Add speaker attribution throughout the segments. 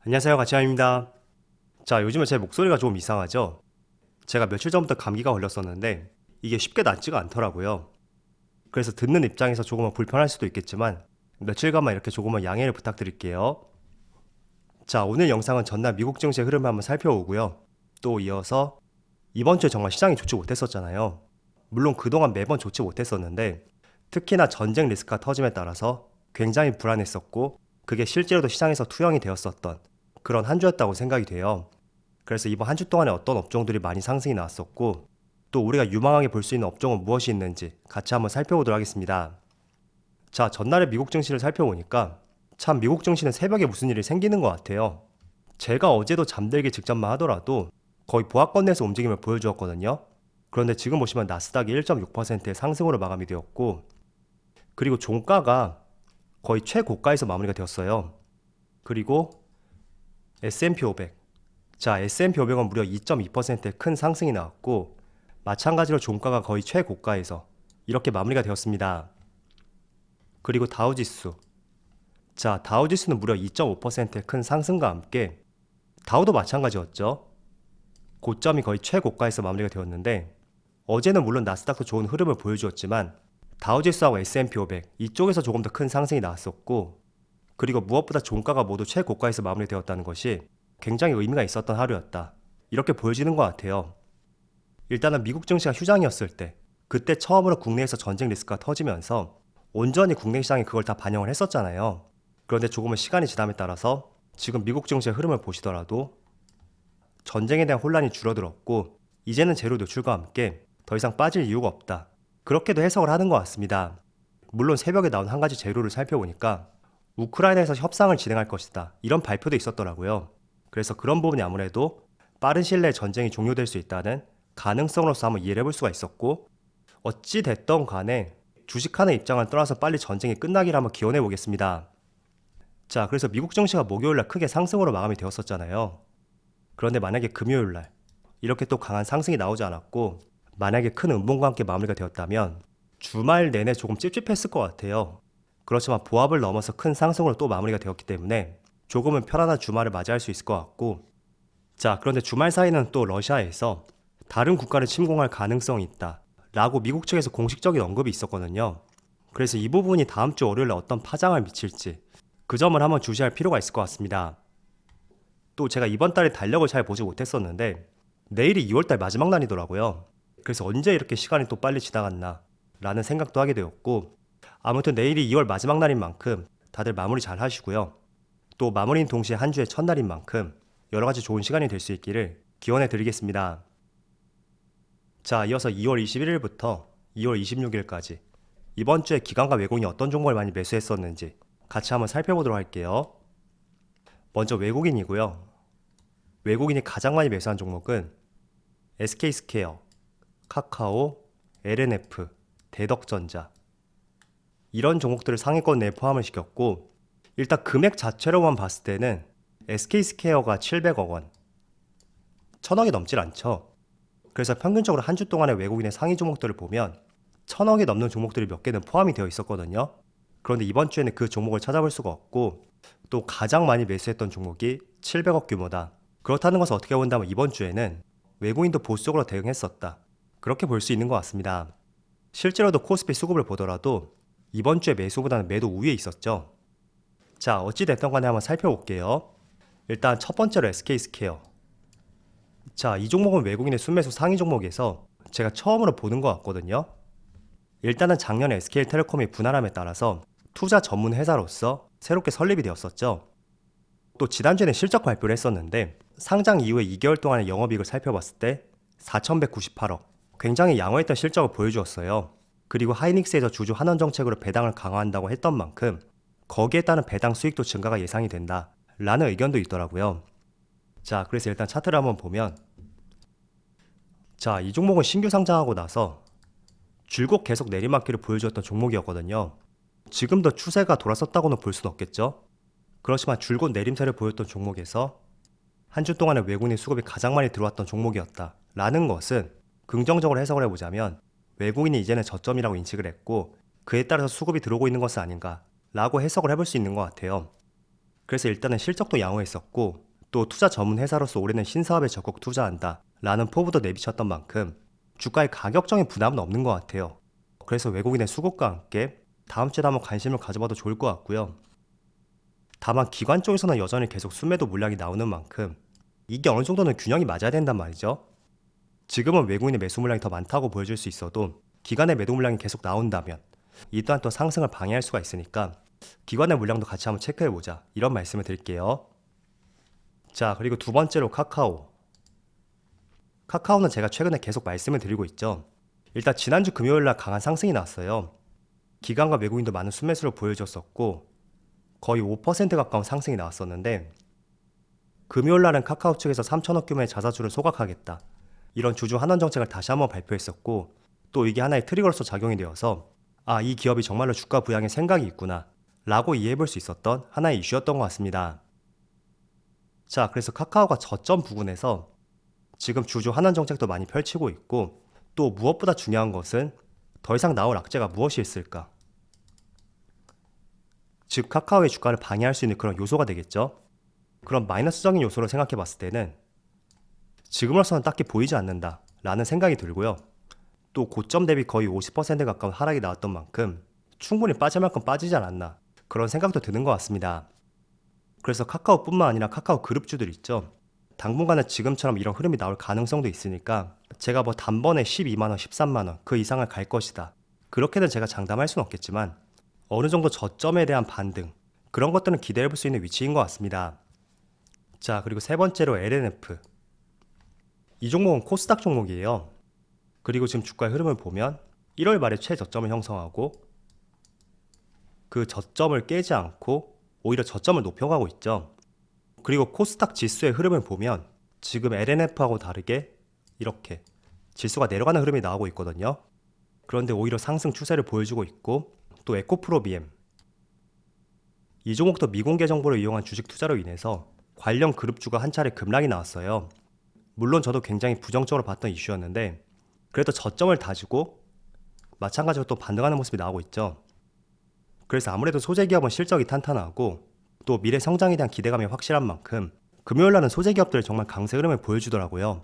Speaker 1: 안녕하세요, 가치환입니다. 자, 요즘에 제 목소리가 좀 이상하죠? 제가 며칠 전부터 감기가 걸렸었는데 이게 쉽게 낫지가 않더라고요. 그래서 듣는 입장에서 조금은 불편할 수도 있겠지만 며칠간만 이렇게 조금은 양해를 부탁드릴게요. 자, 오늘 영상은 전날 미국 증시의 흐름을 한번 살펴보고요. 또 이어서 이번 주에 정말 시장이 좋지 못했었잖아요. 물론 그동안 매번 좋지 못했었는데 특히나 전쟁 리스크가 터짐에 따라서 굉장히 불안했었고 그게 실제로도 시장에서 투영이 되었었던 그런 한 주였다고 생각이 돼요. 그래서 이번 한 주 동안에 어떤 업종들이 많이 상승이 나왔었고 또 우리가 유망하게 볼 수 있는 업종은 무엇이 있는지 같이 한번 살펴보도록 하겠습니다. 자, 전날에 미국 증시를 살펴보니까 참 미국 증시는 새벽에 무슨 일이 생기는 것 같아요. 제가 어제도 잠들기 직전만 하더라도 거의 보합권 내에서 움직임을 보여주었거든요. 그런데 지금 보시면 나스닥이 1.6%의 상승으로 마감이 되었고 그리고 종가가 거의 최고가에서 마무리가 되었어요. 그리고 S&P 500. 자, S&P 500은 무려 2.2%의 큰 상승이 나왔고 마찬가지로 종가가 거의 최고가에서 이렇게 마무리가 되었습니다. 그리고 다우지수. 자, 다우지수는 무려 2.5%의 큰 상승과 함께 다우도 마찬가지였죠. 고점이 거의 최고가에서 마무리가 되었는데 어제는 물론 나스닥도 좋은 흐름을 보여주었지만 다우지수하고 S&P 500 이쪽에서 조금 더 큰 상승이 나왔었고 그리고 무엇보다 종가가 모두 최고가에서 마무리되었다는 것이 굉장히 의미가 있었던 하루였다. 이렇게 보여지는 것 같아요. 일단은 미국 증시가 휴장이었을 때 그때 처음으로 국내에서 전쟁 리스크가 터지면서 온전히 국내 시장이 그걸 다 반영을 했었잖아요. 그런데 조금은 시간이 지남에 따라서 지금 미국 증시의 흐름을 보시더라도 전쟁에 대한 혼란이 줄어들었고 이제는 재료 노출과 함께 더 이상 빠질 이유가 없다. 그렇게도 해석을 하는 것 같습니다. 물론 새벽에 나온 한 가지 재료를 살펴보니까 우크라이나에서 협상을 진행할 것이다. 이런 발표도 있었더라고요. 그래서 그런 부분이 아무래도 빠른 시일 내에 전쟁이 종료될 수 있다는 가능성으로서 한번 이해를 해볼 수가 있었고 어찌 됐던 간에 주식하는 입장을 떠나서 빨리 전쟁이 끝나기를 한번 기원해 보겠습니다. 자, 그래서 미국 증시가 목요일날 크게 상승으로 마감이 되었었잖아요. 그런데 만약에 금요일날 이렇게 또 강한 상승이 나오지 않았고 만약에 큰 음봉과 함께 마무리가 되었다면 주말 내내 조금 찝찝했을 것 같아요. 그렇지만 보합을 넘어서 큰 상승으로 또 마무리가 되었기 때문에 조금은 편안한 주말을 맞이할 수 있을 것 같고 자, 그런데 주말 사이는 또 러시아에서 다른 국가를 침공할 가능성이 있다 라고 미국 측에서 공식적인 언급이 있었거든요. 그래서 이 부분이 다음 주 월요일에 어떤 파장을 미칠지 그 점을 한번 주시할 필요가 있을 것 같습니다. 또 제가 이번 달에 달력을 잘 보지 못했었는데 내일이 2월달 마지막 날이더라고요. 그래서 언제 이렇게 시간이 또 빨리 지나갔나 라는 생각도 하게 되었고 아무튼 내일이 2월 마지막 날인 만큼 다들 마무리 잘 하시고요. 또 마무리인 동시에 한 주의 첫날인 만큼 여러가지 좋은 시간이 될 수 있기를 기원해 드리겠습니다. 자, 이어서 2월 21일부터 2월 26일까지 이번 주에 기관과 외국인이 어떤 종목을 많이 매수했었는지 같이 한번 살펴보도록 할게요. 먼저 외국인이고요. 외국인이 가장 많이 매수한 종목은 SK스퀘어, 카카오, LNF, 대덕전자 이런 종목들을 상위권 내에 포함을 시켰고 일단 금액 자체로만 봤을 때는 SK스퀘어가 700억 원, 1000억이 넘질 않죠. 그래서 평균적으로 한 주 동안의 외국인의 상위 종목들을 보면 1000억이 넘는 종목들이 몇 개는 포함이 되어 있었거든요. 그런데 이번 주에는 그 종목을 찾아볼 수가 없고 또 가장 많이 매수했던 종목이 700억 규모다. 그렇다는 것을 어떻게 본다면 이번 주에는 외국인도 보수적으로 대응했었다. 그렇게 볼 수 있는 것 같습니다. 실제로도 코스피 수급을 보더라도 이번 주에 매수보다는 매도 우위에 있었죠. 자, 어찌됐던 간에 한번 살펴볼게요. 일단 첫 번째로 SK스퀘어. 자, 이 종목은 외국인의 순매수 상위 종목에서 제가 처음으로 보는 것 같거든요. 일단은 작년에 SK텔레콤이 분할함에 따라서 투자 전문 회사로서 새롭게 설립이 되었었죠. 또 지난주에는 실적 발표를 했었는데 상장 이후에 2개월 동안의 영업이익을 살펴봤을 때 4,198억. 굉장히 양호했던 실적을 보여주었어요. 그리고 하이닉스에서 주주 환원 정책으로 배당을 강화한다고 했던 만큼 거기에 따른 배당 수익도 증가가 예상이 된다 라는 의견도 있더라고요. 자, 그래서 일단 차트를 한번 보면 자, 이 종목은 신규 상장하고 나서 줄곧 계속 내리막길을 보여주었던 종목이었거든요. 지금도 추세가 돌아섰다고는 볼 수는 없겠죠. 그렇지만 줄곧 내림세를 보였던 종목에서 한 주 동안의 외국인 수급이 가장 많이 들어왔던 종목이었다 라는 것은 긍정적으로 해석을 해보자면 외국인이 이제는 저점이라고 인식을 했고 그에 따라서 수급이 들어오고 있는 것은 아닌가 라고 해석을 해볼 수 있는 것 같아요. 그래서 일단은 실적도 양호했었고 또 투자 전문 회사로서 올해는 신사업에 적극 투자한다 라는 포부도 내비쳤던 만큼 주가의 가격적인 부담은 없는 것 같아요. 그래서 외국인의 수급과 함께 다음 주에 한번 관심을 가져봐도 좋을 것 같고요. 다만 기관 쪽에서는 여전히 계속 순매도 물량이 나오는 만큼 이게 어느 정도는 균형이 맞아야 된단 말이죠. 지금은 외국인의 매수 물량이 더 많다고 보여줄 수 있어도 기관의 매도 물량이 계속 나온다면 이 또한 또 상승을 방해할 수가 있으니까 기관의 물량도 같이 한번 체크해보자 이런 말씀을 드릴게요. 자, 그리고 두 번째로 카카오. 카카오는 제가 최근에 계속 말씀을 드리고 있죠. 일단 지난주 금요일날 강한 상승이 나왔어요. 기관과 외국인도 많은 순매수를 보여줬었고 거의 5% 가까운 상승이 나왔었는데 금요일날은 카카오 측에서 3천억 규모의 자사주를 소각하겠다 이런 주주 환원 정책을 다시 한번 발표했었고 또 이게 하나의 트리거로서 작용이 되어서 이 기업이 정말로 주가 부양에 생각이 있구나 라고 이해해볼 수 있었던 하나의 이슈였던 것 같습니다. 자, 그래서 카카오가 저점 부근에서 지금 주주 환원 정책도 많이 펼치고 있고 또 무엇보다 중요한 것은 더 이상 나올 악재가 무엇이 있을까? 즉 카카오의 주가를 방해할 수 있는 그런 요소가 되겠죠. 그런 마이너스적인 요소를 생각해 봤을 때는 지금으로서는 딱히 보이지 않는다 라는 생각이 들고요. 또 고점 대비 거의 50% 가까운 하락이 나왔던 만큼 충분히 빠질 만큼 빠지지 않았나 그런 생각도 드는 것 같습니다. 그래서 카카오뿐만 아니라 카카오 그룹주들 있죠. 당분간은 지금처럼 이런 흐름이 나올 가능성도 있으니까 제가 뭐 단번에 12만원, 13만원 그 이상을 갈 것이다 그렇게는 제가 장담할 수는 없겠지만 어느 정도 저점에 대한 반등 그런 것들은 기대해 볼 수 있는 위치인 것 같습니다. 자, 그리고 세 번째로 LNF. 이 종목은 코스닥 종목이에요. 그리고 지금 주가의 흐름을 보면 1월 말에 최저점을 형성하고 그 저점을 깨지 않고 오히려 저점을 높여가고 있죠. 그리고 코스닥 지수의 흐름을 보면 지금 LNF하고 다르게 이렇게 지수가 내려가는 흐름이 나오고 있거든요. 그런데 오히려 상승 추세를 보여주고 있고 또 에코프로비엠 이 종목도 미공개 정보를 이용한 주식 투자로 인해서 관련 그룹주가 한 차례 급락이 나왔어요. 물론 저도 굉장히 부정적으로 봤던 이슈였는데 그래도 저점을 다지고 마찬가지로 또 반등하는 모습이 나오고 있죠. 그래서 아무래도 소재기업은 실적이 탄탄하고 또 미래 성장에 대한 기대감이 확실한 만큼 금요일날은 소재기업들 정말 강세 흐름을 보여주더라고요.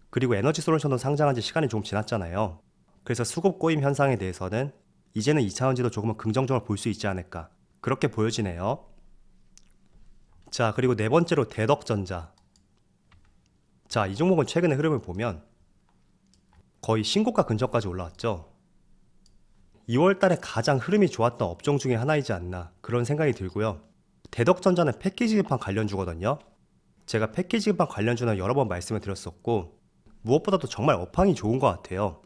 Speaker 1: 그리고 에너지솔루션도 상장한 지 시간이 조금 지났잖아요. 그래서 수급 꼬임 현상에 대해서는 이제는 2차원지도 조금은 긍정적으로 볼 수 있지 않을까 그렇게 보여지네요. 자, 그리고 네 번째로 대덕전자. 자, 이 종목은 최근의 흐름을 보면 거의 신고가 근처까지 올라왔죠. 2월 달에 가장 흐름이 좋았던 업종 중에 하나이지 않나 그런 생각이 들고요. 대덕전자는 패키지 기판 관련주거든요. 제가 패키지 기판 관련주는 여러 번 말씀을 드렸었고 무엇보다도 정말 업황이 좋은 것 같아요.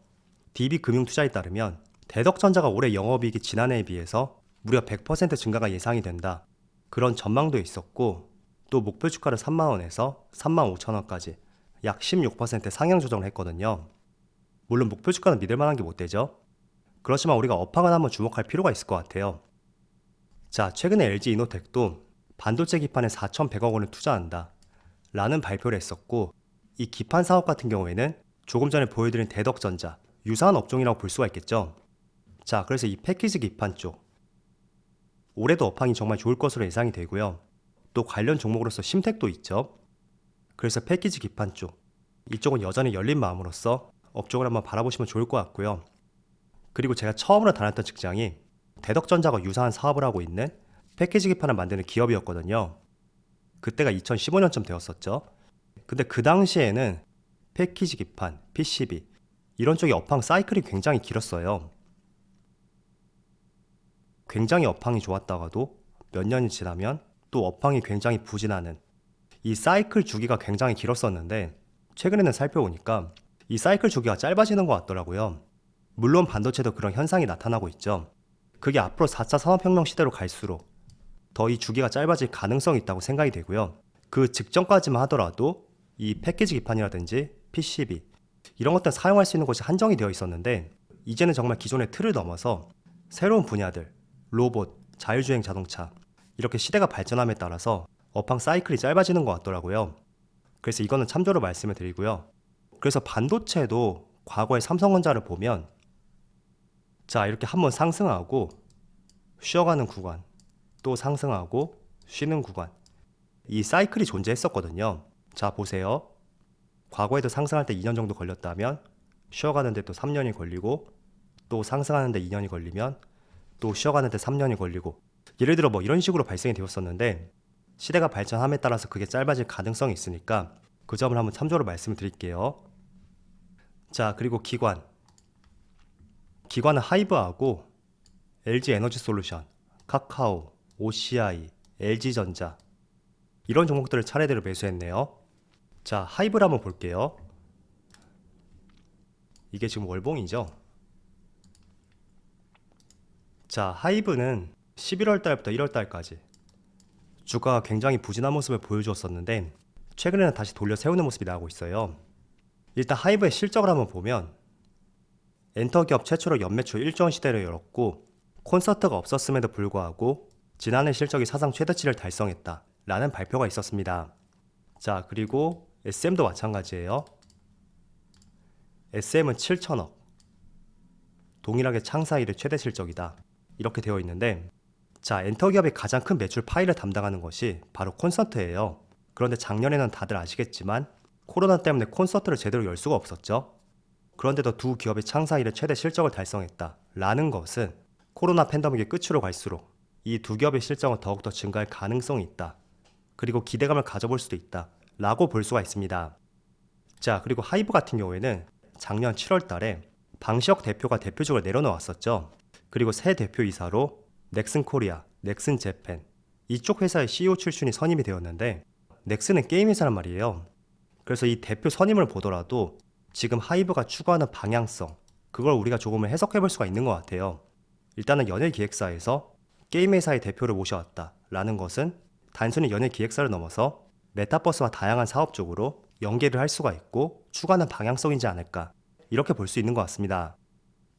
Speaker 1: DB금융투자에 따르면 대덕전자가 올해 영업이익이 지난해에 비해서 무려 100% 증가가 예상이 된다. 그런 전망도 있었고 또 목표 주가를 3만원에서 35,000원까지 약 16% 상향 조정을 했거든요. 물론 목표 주가는 믿을만한 게 못 되죠. 그렇지만 우리가 업황을 한번 주목할 필요가 있을 것 같아요. 자, 최근에 LG이노텍도 반도체 기판에 4,100억 원을 투자한다 라는 발표를 했었고 이 기판 사업 같은 경우에는 조금 전에 보여드린 대덕전자 유사한 업종이라고 볼 수가 있겠죠. 자, 그래서 이 패키지 기판 쪽 올해도 업황이 정말 좋을 것으로 예상이 되고요. 또 관련 종목으로서 심택도 있죠. 그래서 패키지 기판 쪽 이쪽은 여전히 열린 마음으로써 업종을 한번 바라보시면 좋을 것 같고요. 그리고 제가 처음으로 다녔던 직장이 대덕전자가 유사한 사업을 하고 있는 패키지 기판을 만드는 기업이었거든요. 그때가 2015년쯤 되었었죠. 근데 그 당시에는 패키지 기판, PCB 이런 쪽의 업황 사이클이 굉장히 길었어요. 굉장히 업황이 좋았다가도 몇 년이 지나면 또 업황이 굉장히 부진하는 이 사이클 주기가 굉장히 길었었는데 최근에는 살펴보니까 이 사이클 주기가 짧아지는 것 같더라고요. 물론 반도체도 그런 현상이 나타나고 있죠. 그게 앞으로 4차 산업혁명 시대로 갈수록 더 이 주기가 짧아질 가능성이 있다고 생각이 되고요. 그 직전까지만 하더라도 이 패키지 기판이라든지 PCB 이런 것들 사용할 수 있는 곳이 한정이 되어 있었는데 이제는 정말 기존의 틀을 넘어서 새로운 분야들, 로봇, 자율주행 자동차 이렇게 시대가 발전함에 따라서 업황 사이클이 짧아지는 것 같더라고요. 그래서 이거는 참조로 말씀을 드리고요. 그래서 반도체도 과거의 삼성전자를 보면 자, 이렇게 한번 상승하고 쉬어가는 구간, 또 상승하고 쉬는 구간. 이 사이클이 존재했었거든요. 자, 보세요. 과거에도 상승할 때 2년 정도 걸렸다면 쉬어가는데 또 3년이 걸리고, 또 상승하는데 2년이 걸리면 또 쉬어가는데 3년이 걸리고, 예를 들어 뭐 이런 식으로 발생이 되었었는데, 시대가 발전함에 따라서 그게 짧아질 가능성이 있으니까 그 점을 한번 참조로 말씀을 드릴게요. 자, 그리고 기관은 하이브하고 LG에너지솔루션, 카카오, OCI, LG전자 이런 종목들을 차례대로 매수했네요. 자, 하이브를 한번 볼게요. 이게 지금 월봉이죠. 자, 하이브는 11월 달부터 1월 달까지 주가가 굉장히 부진한 모습을 보여주었었는데, 최근에는 다시 돌려 세우는 모습이 나오고 있어요. 일단 하이브의 실적을 한번 보면 엔터기업 최초로 연매출 1조 원 시대를 열었고, 콘서트가 없었음에도 불구하고 지난해 실적이 사상 최대치를 달성했다 라는 발표가 있었습니다. 자, 그리고 SM도 마찬가지예요. SM은 7천억, 동일하게 창사 이래 최대 실적이다 이렇게 되어 있는데, 자, 엔터기업의 가장 큰 매출 파일을 담당하는 것이 바로 콘서트예요. 그런데 작년에는 다들 아시겠지만 코로나 때문에 콘서트를 제대로 열 수가 없었죠. 그런데도 두 기업이 창사 이래 최대 실적을 달성했다 라는 것은 코로나 팬데믹이 끝으로 갈수록 이 두 기업의 실적은 더욱더 증가할 가능성이 있다, 그리고 기대감을 가져볼 수도 있다 라고 볼 수가 있습니다. 자, 그리고 하이브 같은 경우에는 작년 7월 달에 방시혁 대표가 대표직을 내려놓았었죠. 그리고 새 대표이사로 넥슨 코리아, 넥슨 재팬 이쪽 회사의 CEO 출신이 선임이 되었는데, 넥슨은 게임 회사란 말이에요. 그래서 이 대표 선임을 보더라도 지금 하이브가 추구하는 방향성, 그걸 우리가 조금은 해석해 볼 수가 있는 것 같아요. 일단은 연예기획사에서 게임 회사의 대표를 모셔왔다 라는 것은 단순히 연예기획사를 넘어서 메타버스와 다양한 사업 쪽으로 연계를 할 수가 있고 추구하는 방향성이지 않을까, 이렇게 볼 수 있는 것 같습니다.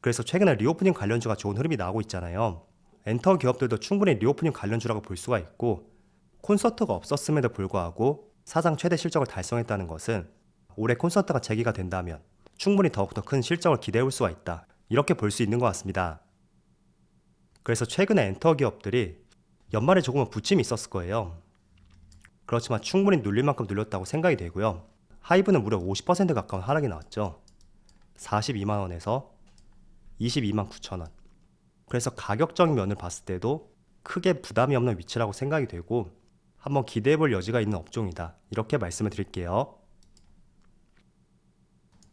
Speaker 1: 그래서 최근에 리오프닝 관련주가 좋은 흐름이 나오고 있잖아요. 엔터 기업들도 충분히 리오프닝 관련주라고 볼 수가 있고, 콘서트가 없었음에도 불구하고 사상 최대 실적을 달성했다는 것은 올해 콘서트가 재개가 된다면 충분히 더욱더 큰 실적을 기대해 볼 수가 있다, 이렇게 볼 수 있는 것 같습니다. 그래서 최근에 엔터 기업들이 연말에 조금은 부침이 있었을 거예요. 그렇지만 충분히 눌릴 만큼 눌렸다고 생각이 되고요. 하이브는 무려 50% 가까운 하락이 나왔죠. 42만원에서 22만 9천원. 그래서 가격적인 면을 봤을 때도 크게 부담이 없는 위치라고 생각이 되고 한번 기대해 볼 여지가 있는 업종이다, 이렇게 말씀을 드릴게요.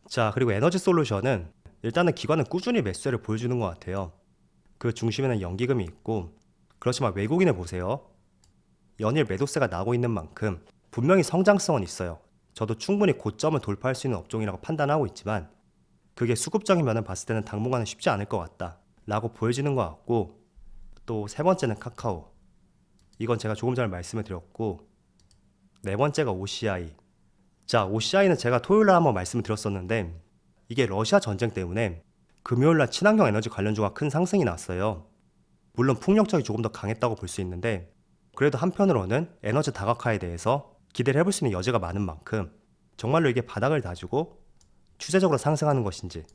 Speaker 1: 자, 그리고 에너지솔루션은 일단은 기관은 꾸준히 매수세를 보여주는 것 같아요. 그 중심에는 연기금이 있고, 그렇지만 외국인을 보세요. 연일 매도세가 나고 있는 만큼 분명히 성장성은 있어요. 저도 충분히 고점을 돌파할 수 있는 업종이라고 판단하고 있지만 그게 수급적인 면을 봤을 때는 당분간은 쉽지 않을 것 같다 라고 보여지는 것 같고, 또 세 번째는 카카오. 이건 제가 조금 전에 말씀을 드렸고, 네 번째가 OCI. 자, OCI는 제가 토요일날 한번 말씀을 드렸었는데, 이게 러시아 전쟁 때문에 금요일날 친환경 에너지 관련주가 큰 상승이 났어요. 물론 풍력적이 조금 더 강했다고 볼 수 있는데, 그래도 한편으로는 에너지 다각화에 대해서 기대를 해볼 수 있는 여지가 많은 만큼 정말로 이게 바닥을 다지고 추세적으로 상승하는 것인지,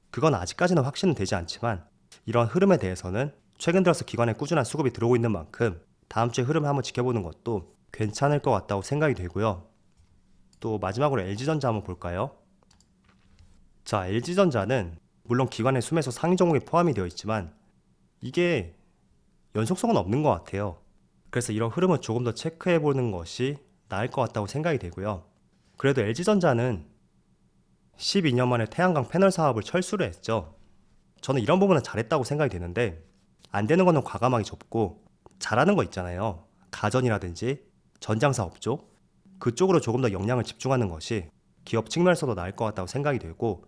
Speaker 1: 그건 아직까지는 확신은 되지 않지만 이런 흐름에 대해서는 최근 들어서 기관에 꾸준한 수급이 들어오고 있는 만큼 다음 주의 흐름을 한번 지켜보는 것도 괜찮을 것 같다고 생각이 되고요. 또 마지막으로 LG전자 한번 볼까요? 자, LG전자는 물론 기관의 순매수 상위 종목에 포함이 되어 있지만 이게 연속성은 없는 것 같아요. 그래서 이런 흐름은 조금 더 체크해 보는 것이 나을 것 같다고 생각이 되고요. 그래도 LG전자는 12년 만에 태양광 패널 사업을 철수를 했죠. 저는 이런 부분은 잘했다고 생각이 되는데, 안 되는 거는 과감하게 접고 잘하는 거 있잖아요. 가전이라든지 전장사업 쪽, 그쪽으로 조금 더 역량을 집중하는 것이 기업 측면에서도 나을 것 같다고 생각이 되고,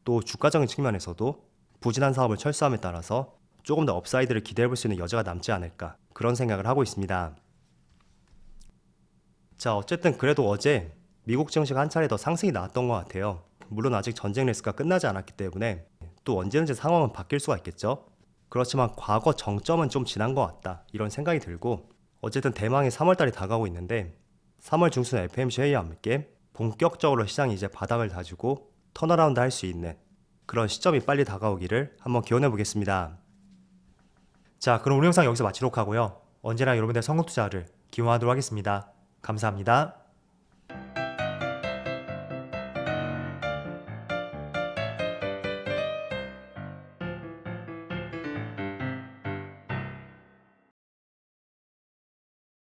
Speaker 1: 또 주가적인 측면에서도 부진한 사업을 철수함에 따라서 조금 더 업사이드를 기대해 볼 수 있는 여지가 남지 않을까, 그런 생각을 하고 있습니다. 자, 어쨌든 그래도 어제 미국 증시가 한 차례 더 상승이 나왔던 것 같아요. 물론 아직 전쟁 리스크가 끝나지 않았기 때문에 또 언제든지 상황은 바뀔 수가 있겠죠. 그렇지만 과거 정점은 좀 지난 것 같다, 이런 생각이 들고, 어쨌든 대망의 3월달이 다가오고 있는데 3월 중순 FMC 회의와 함께 본격적으로 시장이 이제 바닥을 다지고 턴어라운드 할 수 있는 그런 시점이 빨리 다가오기를 한번 기원해 보겠습니다.
Speaker 2: 자, 그럼 오늘 영상 여기서 마치도록 하고요. 언제나 여러분들의 성공 투자를 기원하도록 하겠습니다. 감사합니다.